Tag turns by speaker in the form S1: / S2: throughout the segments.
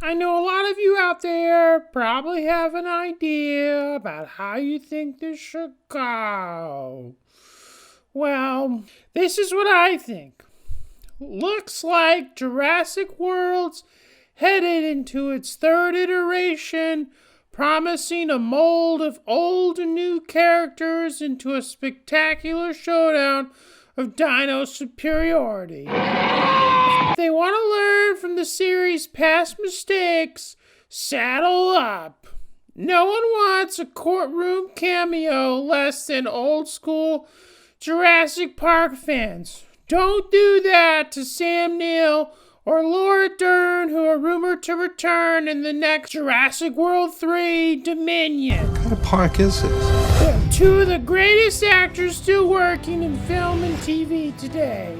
S1: I know a lot of you out there probably have an idea about how you think this should go. Well, this is what I think. Looks like Jurassic World's headed into its third iteration, promising a mold of old and new characters into a spectacular showdown of dino superiority. If they want to learn from the series' past mistakes, saddle up. No one wants a courtroom cameo less than old school Jurassic Park fans. Don't do that to Sam Neill or Laura Dern, who are rumored to return in the next Jurassic World 3 Dominion.
S2: What kind of park is this?
S1: They're two of the greatest actors still working in film and TV today.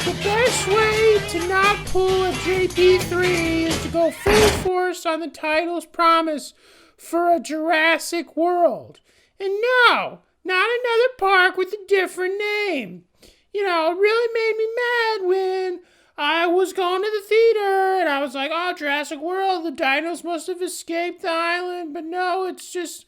S1: The best way to not pull a JP3 is to go full force on the title's promise for a Jurassic World. And no, not another park with a different name. You know, it really made me mad when I was going to the theater and I was like, oh, Jurassic World, the dinos must have escaped the island. But no, it's just,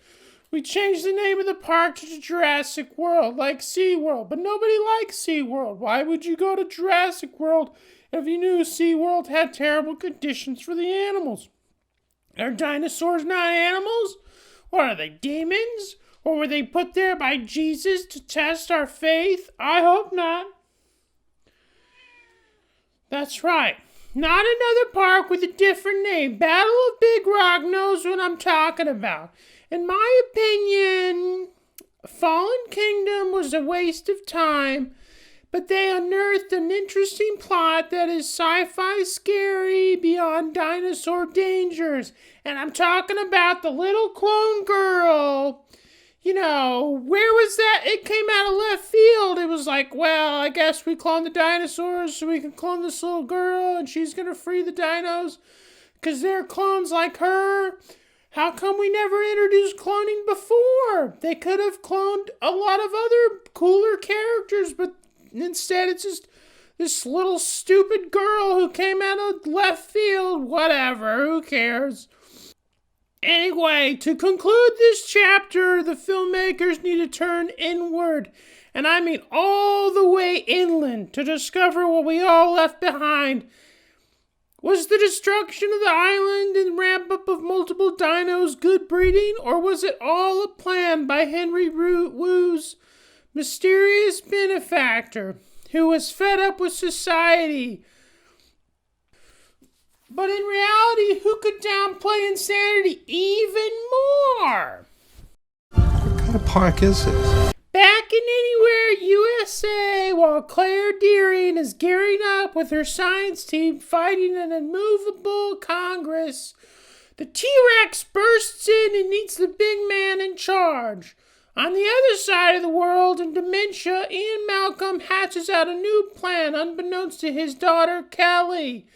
S1: we changed the name of the park to Jurassic World, like SeaWorld. But nobody likes SeaWorld. Why would you go to Jurassic World if you knew SeaWorld had terrible conditions for the animals? Are dinosaurs not animals? Or are they demons? Or were they put there by Jesus to test our faith? I hope not. That's right. Not another park with a different name. Battle of Big Rock knows what I'm talking about. In my opinion, Fallen Kingdom was a waste of time, but they unearthed an interesting plot that is sci-fi scary beyond dinosaur dangers. And I'm talking about the little clone girl. You know, where was that? It came out of left field. It was like, well, I guess we clone the dinosaurs so we can clone this little girl and she's going to free the dinos because they're clones like her. How come we never introduced cloning before? They could have cloned a lot of other cooler characters, but instead it's just this little stupid girl who came out of left field. Whatever, who cares? Anyway, to conclude this chapter, the filmmakers need to turn inward, and I mean all the way inland, to discover what we all left behind. Was the destruction of the island and ramp up of multiple dinos good breeding, or was it all a plan by Henry Wu's mysterious benefactor, who was fed up with society? But in reality, who could downplay insanity even more?
S2: What kind of park is this?
S1: Back in Anywhere, USA, while Claire Deering is gearing up with her science team fighting an immovable Congress, the T-Rex bursts in and eats the big man in charge. On the other side of the world, in dementia, Ian Malcolm hatches out a new plan unbeknownst to his daughter, Kelly,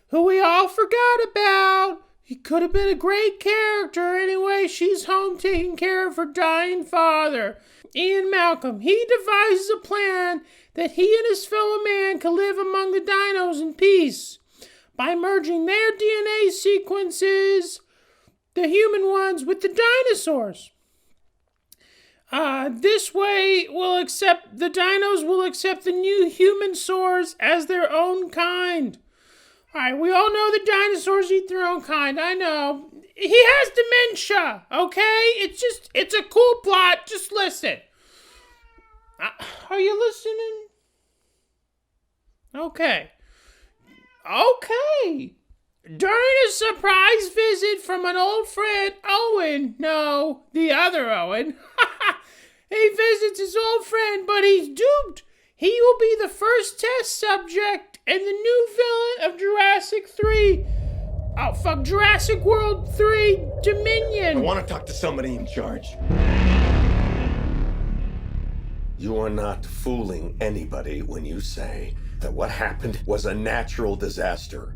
S1: who we all forgot about. He could have been a great character. Anyway, she's home taking care of her dying father. Ian Malcolm, he devises a plan that he and his fellow man can live among the dinos in peace by merging their DNA sequences, the human ones, with the dinosaurs. This way, the dinos will accept the new human source as their own kind. Alright, we all know the dinosaurs eat their own kind, I know. He has dementia, okay? It's a cool plot, just listen. Are you listening? Okay. During a surprise visit from an old friend, Owen, no, the other Owen, he visits his old friend, but he's duped. He will be the first test subject and the new villain of Jurassic World 3 Dominion.
S3: I want to talk to somebody in charge. You are not fooling anybody when you say that what happened was a natural disaster.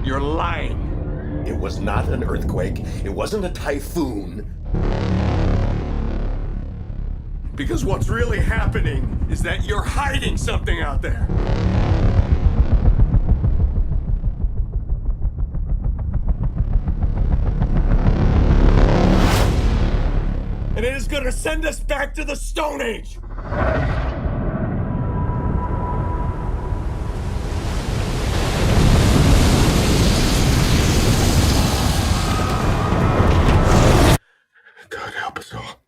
S3: You're lying. It was not an earthquake. It wasn't a typhoon. Because what's really happening is that you're hiding something out there. is gonna send us back to the Stone Age! God help us all.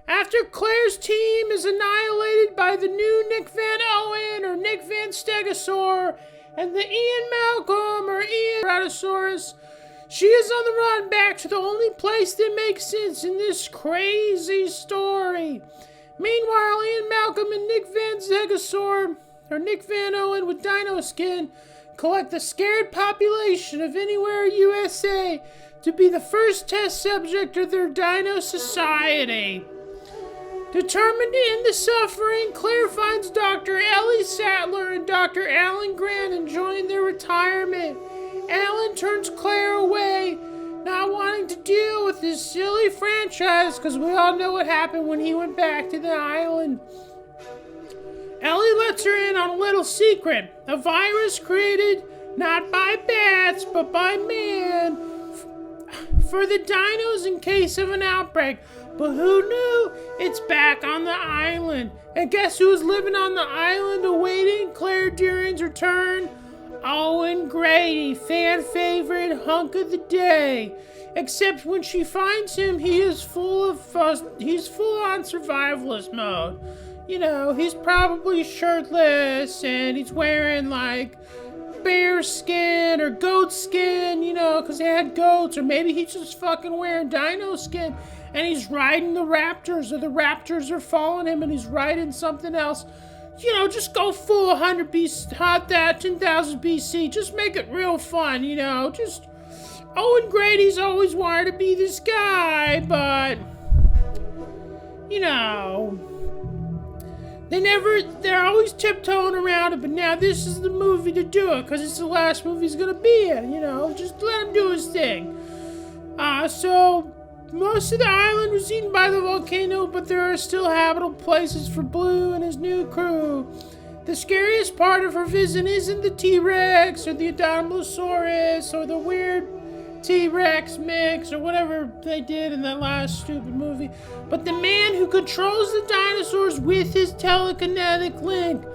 S1: After Claire's team is annihilated by the new Nick Van Owen or Nick Van Stegosaur and the Ian Malcolm or Ian Brachiosaurus, she is on the run back to the only place that makes sense in this crazy story. Meanwhile, Ian Malcolm and Nick Van Stegosaur or Nick Van Owen with dino skin collect the scared population of Anywhere USA to be the first test subject of their dino society. Determined to end the suffering, Claire finds Dr. Ellie Sattler and Dr. Alan Grant enjoying their retirement. Alan turns Claire away, not wanting to deal with this silly franchise because we all know what happened when he went back to the island. Ellie lets her in on a little secret, a virus created not by bats but by man for the dinos in case of an outbreak. But who knew? It's back on the island. And guess who's living on the island awaiting Claire Deering's return? Owen Grady, fan favorite hunk of the day. Except when she finds him, he's full on survivalist mode. You know, he's probably shirtless and he's wearing like bear skin or goat skin, you know, because they had goats, or maybe he's just fucking wearing dino skin and he's riding the raptors, or the raptors are following him and he's riding something else. You know, just go full 100 BC, hot that 10,000 BC, just make it real fun, you know, just Owen Grady's always wanted to be this guy, but you know, they're always tiptoeing around it, but now this is the movie to do it, because it's the last movie he's gonna be in, you know, just let him do his thing. So, most of the island was eaten by the volcano, but there are still habitable places for Blue and his new crew. The scariest part of her visit isn't the T-Rex, or the Adomalosaurus, or the weird T-Rex mix, or whatever they did in that last stupid movie, but the man who controls the dinosaurs with his telekinetic link,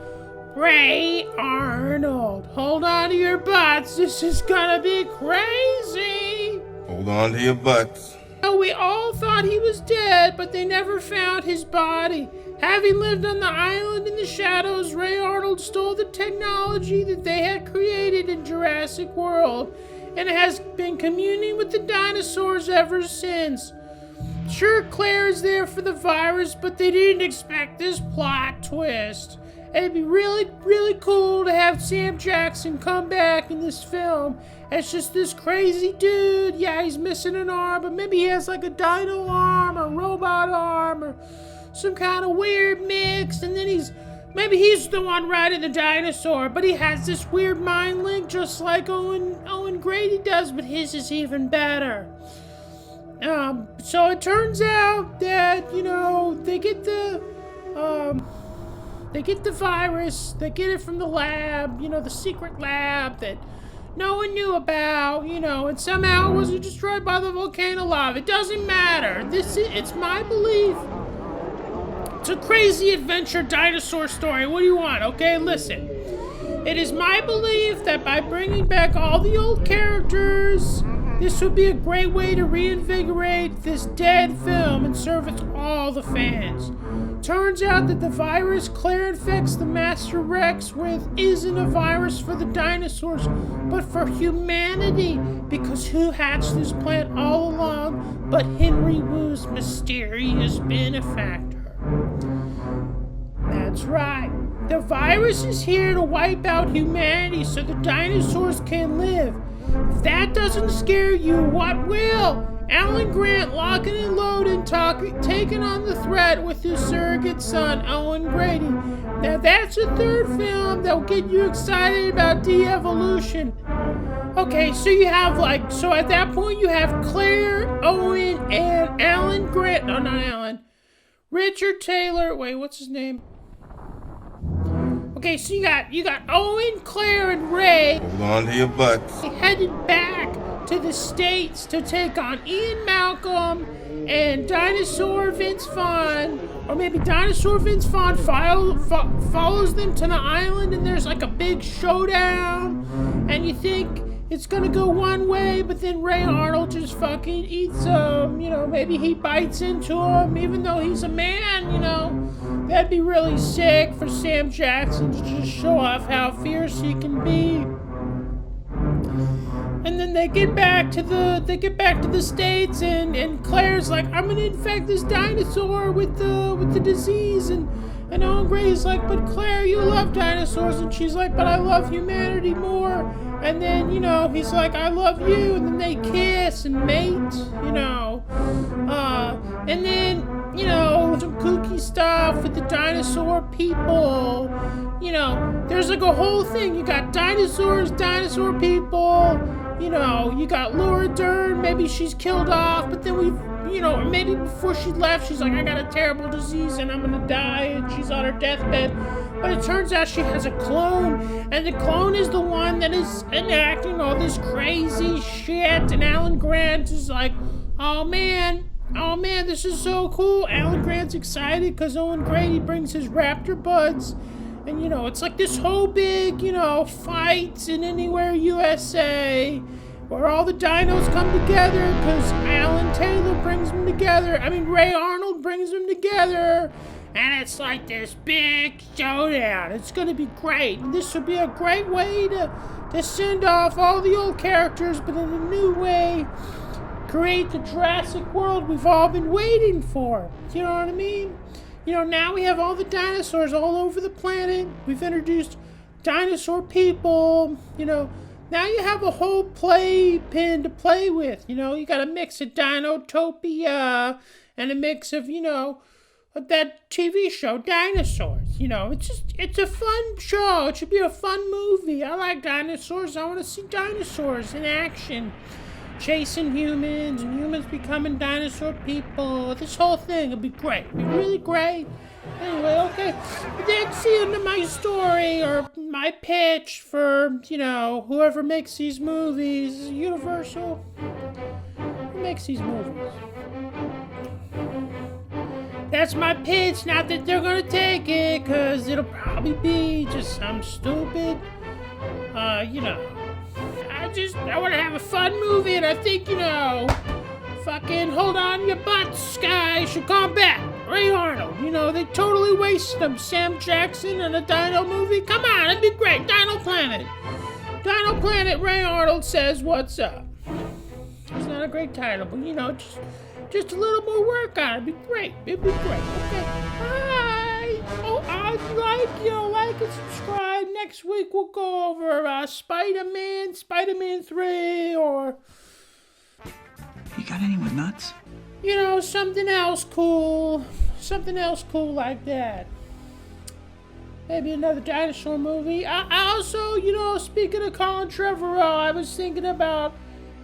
S1: Ray Arnold. Hold on to your butts, this is gonna be crazy.
S4: Hold on to your butts.
S1: We all thought he was dead, but they never found his body. Having lived on the island in the shadows, Ray Arnold stole the technology that they had created in Jurassic World and has been communing with the dinosaurs ever since. Sure, Claire is there for the virus, but they didn't expect this plot twist. It'd be really, really cool to have Sam Jackson come back in this film as just this crazy dude. Yeah, he's missing an arm, but maybe he has like a dino arm or robot arm or some kind of weird mix, and then maybe he's the one riding the dinosaur, but he has this weird mind link just like Owen Grady does, but his is even better. So it turns out that, you know, they get the virus, they get it from the lab, you know, the secret lab that no one knew about, you know, and somehow it wasn't destroyed by the volcano lava. It doesn't matter. It's my belief. It's a crazy adventure dinosaur story. What do you want? Okay, listen. It is my belief that by bringing back all the old characters, this would be a great way to reinvigorate this dead film and service all the fans. Turns out that the virus Claire infects the Master Rex with isn't a virus for the dinosaurs, but for humanity, because who hatched this plan all along but Henry Wu's mysterious benefactor? That's right. The virus is here to wipe out humanity so the dinosaurs can live. If that doesn't scare you, what will? Alan Grant locking and loading, taking on the threat with his surrogate son, Owen Grady. Now that's a third film that'll get you excited about de-evolution. Okay, so at that point you have Claire, Owen, and Alan Grant. No, not Alan. Richard Taylor. Wait, what's his name? Okay, so you got Owen, Claire, and Ray.
S4: Hold on to your butts.
S1: Headed back to the States to take on Ian Malcolm and Dinosaur Vince Vaughn, or maybe Dinosaur Vince Vaughn follows them to the island and there's like a big showdown, and you think it's gonna go one way, but then Ray Arnold just fucking eats him, maybe he bites into him, even though he's a man, that'd be really sick for Sam Jackson to just show off how fierce he can be. And then they get back to the States, and Claire's like, I'm gonna infect this dinosaur with the disease, and Owen Gray's like, but Claire, you love dinosaurs, and she's like, but I love humanity more. And then, he's like, I love you, and then they kiss and mate, and then, some kooky stuff with the dinosaur people, there's like a whole thing. You got dinosaurs, dinosaur people, you got Laura Dern, maybe she's killed off, but then maybe before she left, she's like, I got a terrible disease and I'm gonna die, and she's on her deathbed. But it turns out she has a clone, and the clone is the one that is enacting all this crazy shit, and Alan Grant is like, oh man, this is so cool. Alan Grant's excited because Owen Grady brings his raptor buds, and it's like this whole big, fight in Anywhere USA, where all the dinos come together because Alan Taylor brings them together. Ray Arnold brings them together. And it's like this big showdown. It's going to be great. And this would be a great way to send off all the old characters, but in a new way, create the Jurassic World we've all been waiting for. You know what I mean? Now we have all the dinosaurs all over the planet. We've introduced dinosaur people. Now you have a whole playpen to play with. You got a mix of Dinotopia and a mix of, that TV show, Dinosaurs. It's a fun show. It should be a fun movie. I like dinosaurs. I want to see dinosaurs in action, chasing humans, and humans becoming dinosaur people. This whole thing would be great. It'd be really great. Anyway, okay. That's the end of my story, or my pitch for, whoever makes these movies. Universal. Who makes these movies? That's my pitch. Not that they're gonna take it, cause it'll probably be just some stupid, I want to have a fun movie, and I think, fucking hold on your butts, guys, should come back. Ray Arnold, they totally wasted him. Sam Jackson in a dino movie. Come on, it'd be great. Dino Planet. Dino Planet, Ray Arnold says what's up. It's not a great title, but, just a little more work on it. It'd be great. It'd be great. Okay. Bye. Oh, I'd like and subscribe. Next week we'll go over Spider-Man 3, or...
S5: You got anyone nuts?
S1: Something else cool like that. Maybe another dinosaur movie. I also, speaking of Colin Trevorrow, I was thinking about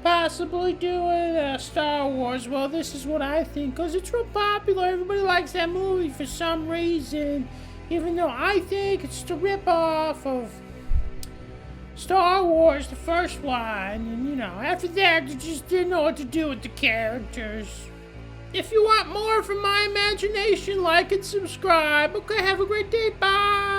S1: possibly doing Star Wars. Well, this is what I think, because it's real popular. Everybody likes that movie for some reason, even though I think it's the rip-off of Star Wars, the first one. And, after that, they just didn't know what to do with the characters. If you want more from my imagination, like and subscribe. Okay, have a great day. Bye.